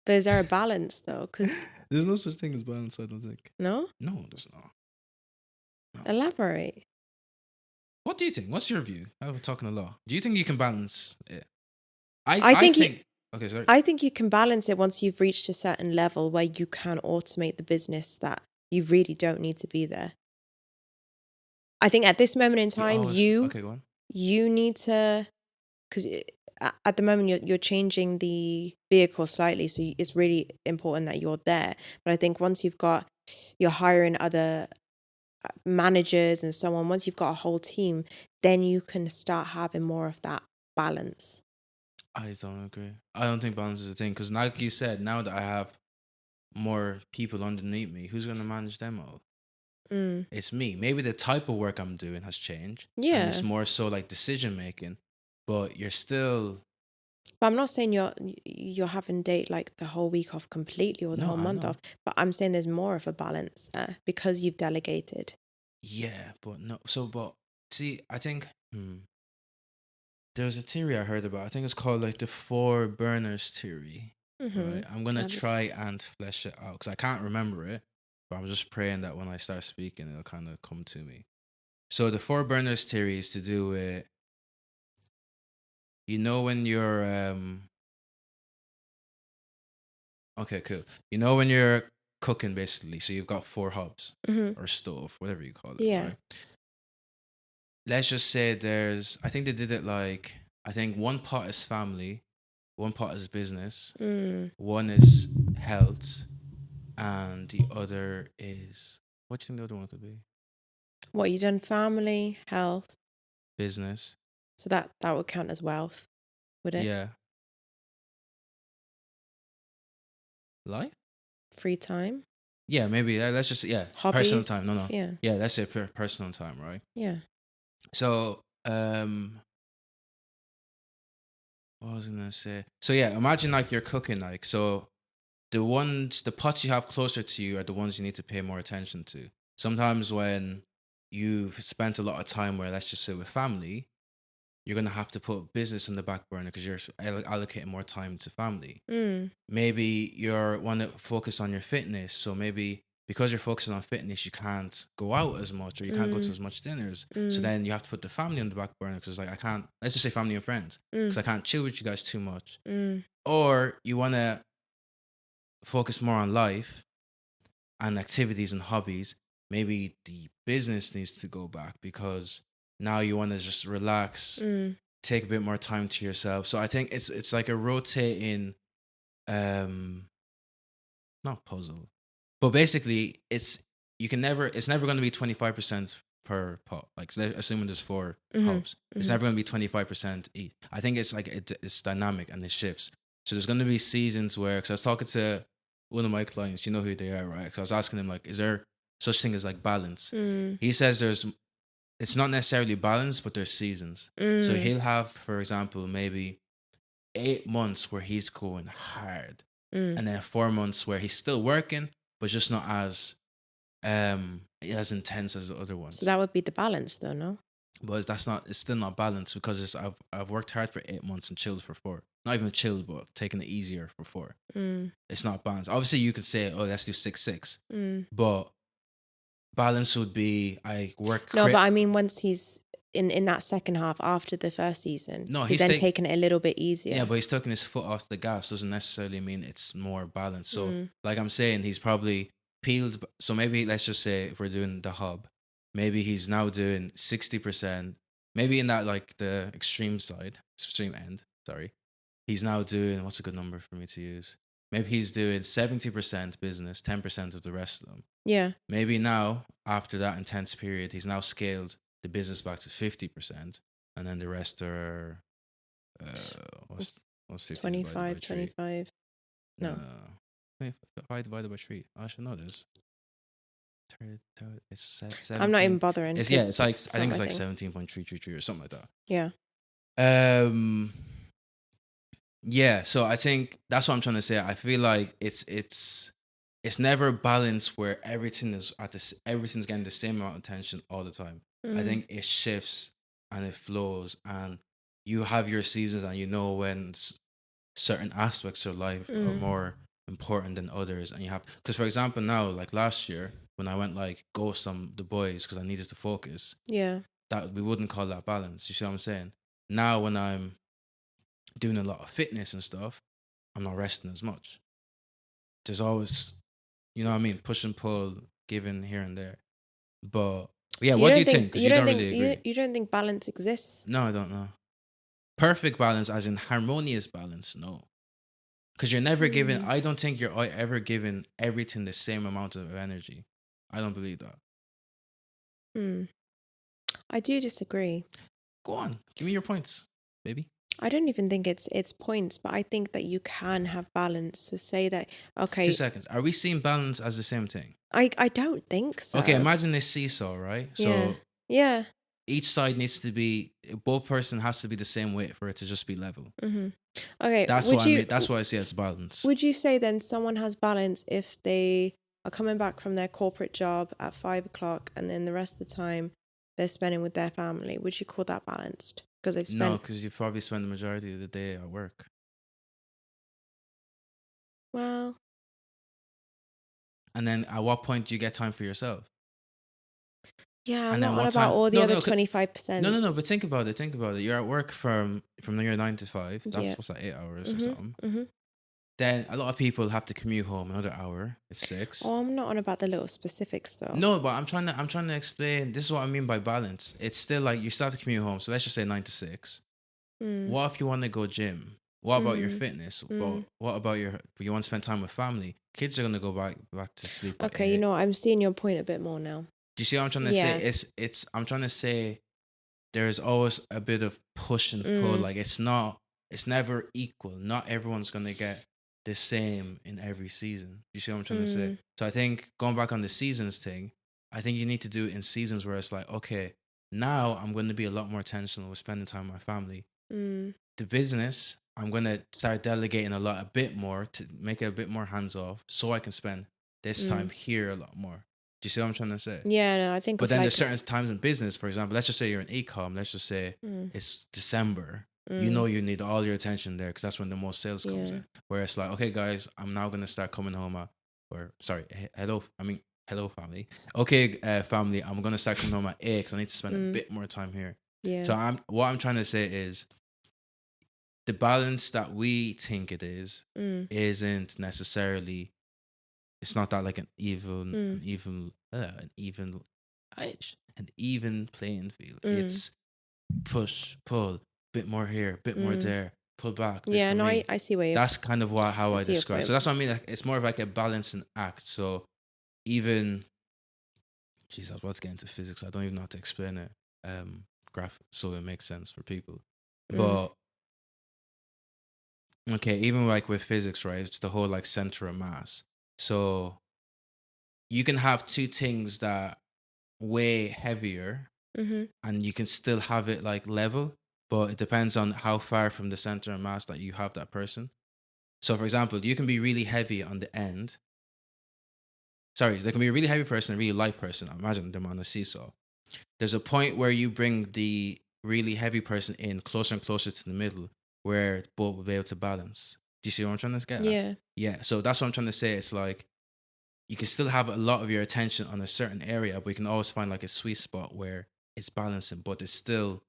But is there a balance though? Because There's no such thing as balance, I don't think. no, No, there's not. No. elaborate. What do you think? What's your view? I was talking a lot. Do you think you can balance it? I I think think. Okay, sorry. I think you can balance it once you've reached a certain level where you can automate the business that you really don't need to be there. I think at this moment in time, Okay, go on. you need to, because at the moment you're changing the vehicle slightly, so it's really important that you're there. But I think once you're hiring other managers and so on, once you've got a whole team, then you can start having more of that balance. I don't agree. I don't think balance is a thing because, like you said, now that I have more people underneath me, who's gonna manage them all? It's me. Maybe the type of work I'm doing has changed, and it's Yeah. more so like decision making. But you're still. But I'm not saying you're having date like the whole week off completely or the No, whole I month know. off. But I'm saying there's more of a balance there because you've delegated. Yeah, but no. So, but see, I think there's a theory I heard about. I think it's called like the four burners theory. Right. I'm gonna try and flesh it out because I can't remember it, but I'm just praying that when I start speaking, it'll kind of come to me. So the four burners theory is to do with, when you're okay, cool. When you're cooking basically, so you've got four hobs or stove, whatever you call it, Yeah. right? Let's just say I think they did it like, I think one pot is family, one pot is business, one is health, and the other is, what do you think the other one could be? What, you done family, health, Business. so that would count as wealth, would it? Yeah. Life? Free time, Yeah, maybe. Let's just, hobbies. personal time. No. Yeah. Yeah, let's say personal time, right? Yeah. So, what was I gonna say? So yeah, imagine like you're cooking, like, so the pots you have closer to you are the ones you need to pay more attention to. Sometimes when you've spent a lot of time where, let's just say, with family, you're gonna have to put business in the back burner because you're allocating more time to family. Maybe you want to focus on your fitness, so maybe because you're focusing on fitness, you can't go out as much or you can't go to as much dinners. So then you have to put the family on the back burner because, like, I can't. Let's just say family and friends, because I can't chill with you guys too much. Or you want to focus more on life and activities and hobbies. Maybe the business needs to go back because now you want to just relax, take a bit more time to yourself. So I think it's like a rotating, not puzzle, but basically it's never going to be 25% per pot. Like, assuming there's four hubs, it's never going to be 25% each. I think it's like it's dynamic and it shifts. So there's going to be seasons where, because I was talking to one of my clients, you know who they are, right? So I was asking him, like, is there such thing as like balance? He says it's not necessarily balance, but there's seasons. So he'll have, for example, maybe 8 months where he's going hard, and then 4 months where he's still working, but just not as intense as the other ones. So that would be the balance, though, no? But it's still not balanced because I've worked hard for 8 months and chilled for 4. Not even chilled, but taking it easier for 4. It's not balanced. Obviously, you could say, oh, let's do 6-6, but balance would be I work. No, but I mean, once he's in that second half after the first season, No, he's then taking it a little bit easier. Yeah, but he's taking his foot off the gas doesn't necessarily mean it's more balanced. So, like I'm saying, he's probably peeled. So maybe let's just say, if we're doing the hub, maybe he's now doing 60%. Maybe in that, like, the extreme end. Sorry, he's now doing, what's a good number for me to use? Maybe he's doing 70% business, 10% of the rest of them. Yeah. Maybe now, after that intense period, he's now scaled the business back to 50%, and then the rest are what's 50 25, 25. No. 25 divided by 3. I should know this. It's 17. I'm not even bothering. It's like, I think it's like 17.333 or something like that. Yeah. Yeah, so I think that's what I'm trying to say. I feel like it's never balanced where everything's getting the same amount of attention all the time. I think it shifts and it flows, and you have your seasons, and when certain aspects of life are more important than others, and you have, because for example now, like last year when I went like ghost on the boys because I needed to focus, Yeah. that we wouldn't call that balance. You see what I'm saying? Now when I'm doing a lot of fitness and stuff, I'm not resting as much. There's always, you know what I mean, push and pull, giving here and there. But yeah, So what do you think? Because you don't really agree. you don't think balance exists? No, I don't know. Perfect balance, as in harmonious balance, no. Because you're never giving, I don't think you're ever giving everything the same amount of energy. I don't believe that. Hmm. I do disagree. Go on, give me your points, baby. I don't even think it's points, but I think that you can have balance. So say that, 2 okay, seconds. Are we seeing balance as the same thing? I don't think so. Okay, imagine this seesaw, right? Yeah. So Yeah. each side needs to be, both person has to be the same weight for it to just be level. Okay. That's what I mean. That's what I see as balance. Would you say then someone has balance if they are coming back from their corporate job at 5 o'clock and then the rest of the time they're spending with their family? Would you call that balanced? Because they've spent. No, because you probably spend the majority of the day at work. Well. And then at what point do you get time for yourself? Yeah, I'm And then not what on about time? all the No, other no, 25%. No. But think about it. Think about it. You're at work from your 9 to 5. That's Yeah. what's that, 8 hours or something. Mm-hmm. Then a lot of people have to commute home another hour. It's 6. Oh, I'm not on about the little specifics though. No, but I'm trying to explain. This is what I mean by balance. It's still like you still have to commute home. So let's just say 9 to 6. What if you want to go gym? What about your fitness? What about you want to spend time with family? Kids are gonna go back to sleep. Okay, you know what? I'm seeing your point a bit more now. Do you see what I'm trying to say? It's I'm trying to say there's always a bit of push and pull. Like it's never equal. Not everyone's gonna get the same in every season. You see what I'm trying to say? So I think going back on the seasons thing, I think you need to do it in seasons where it's like, okay, now I'm going to be a lot more intentional with spending time with my family. The business, I'm going to start delegating a bit more to make it a bit more hands off so I can spend this time here a lot more. Do you see what I'm trying to say? Yeah, no, I think. But then there's certain times in business, for example, let's just say you're in e-com, let's just say it's December. You know you need all your attention there because that's when the most sales comes in. Where it's like, okay, guys, I'm now going to start coming home hello family. Okay, family, I'm going to start coming home at 8 because I need to spend a bit more time here. Yeah. So what I'm trying to say is the balance that we think it is isn't necessarily, it's not that like an even playing field. It's push, pull, bit more here, bit more there, pull back. Yeah, no, I see where you're. That's kind of how I see your describe it. point. So that's what I mean. Like, it's more of like a balancing act. So even, jeez, I was about to get into physics. I don't even know how to explain it. So it makes sense for people. But okay, even like with physics, right? It's the whole like center of mass. So you can have two things that weigh heavier and you can still have it like level, but it depends on how far from the center of mass that you have that person. So for example, you can be really heavy on the end. Sorry, there can be a really heavy person and a really light person. Imagine them on a seesaw. There's a point where you bring the really heavy person in closer and closer to the middle where both will be able to balance. Do you see what I'm trying to get at? Yeah. Yeah. So that's what I'm trying to say. It's like you can still have a lot of your attention on a certain area, but you can always find like a sweet spot where it's balancing, but there's still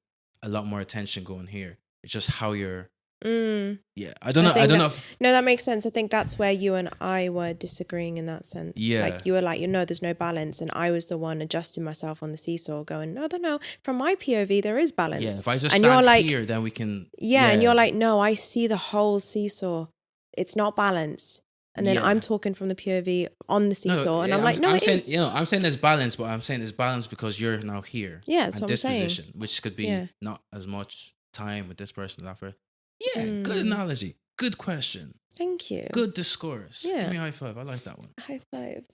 a lot more attention going here. It's just how you're. Yeah, I don't know. No, that makes sense. I think that's where you and I were disagreeing in that sense. Yeah. Like you were like, there's no balance. And I was the one adjusting myself on the seesaw going, no. From my POV, there is balance. Yeah, if I just and stand you're like, here, then we can. Yeah, and you're like, no, I see the whole seesaw. It's not balanced. And then I'm talking from the POV on the seesaw, and I'm like, no, it is. I'm saying there's balance, but I'm saying there's balance because you're now here. Yeah, that's what I'm saying. Position, which could be not as much time with this person after. Yeah, good analogy. Good question. Thank you. Good discourse. Yeah. Give me a high five. I like that one. High five.